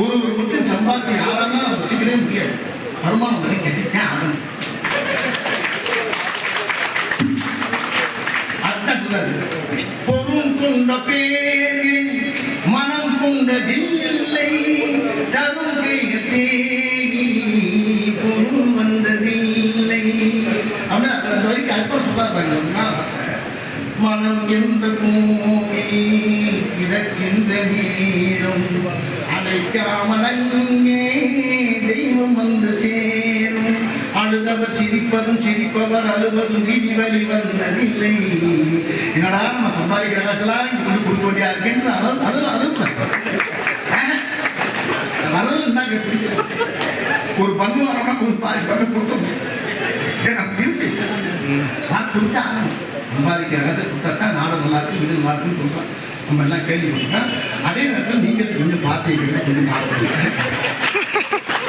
ஒரு மட்டும் சம்பாதிச்சு யாராலும் நம்ம வச்சுக்கவே முடியாது. வருமானம் வரை கட்டித்தான் ஆகணும். பொருள் கொண்ட பேரில் மனம் கொண்டதில்லை, தரும் கையை தேடி பொருள் வந்ததில்லை அப்படின்னா அந்த வரைக்கும் அர்த்தம் சொல்லாங்க. மனம் என்ற கோவில் கிடக்கின்ற நேரம் அழைக்காமல் அங்கே தெய்வம் வந்து சேரும். அழுதவர் சிரிப்பதும் சிரிப்பவர் அழுவதும் விதி வழி வந்ததில்லை. என்னடா நம்ம சம்பாதிக்கிற காசெல்லாம் இங்க கொண்டு கொடுக்க வேண்டியா இருக்குன்ற அதுவும் ஒரு பண்ணு வரணும்னா ஒரு பாதி பண்ணு கொடுத்தோம். நமக்கு இருக்கு கொடுத்தா ஆகணும். சம்பாதிக்கிற காசை கொடுத்தா தான் நாடு நல்லா இருக்கு, வீடு நல்லா இருக்குன்னு சொல்றோம். நம்ம எல்லாம் கேள்விப்பட்டோம். அதே நேரத்தில் நீங்கள் கொஞ்சம் பார்த்தீங்க, கொஞ்சம் பார்த்தீங்க.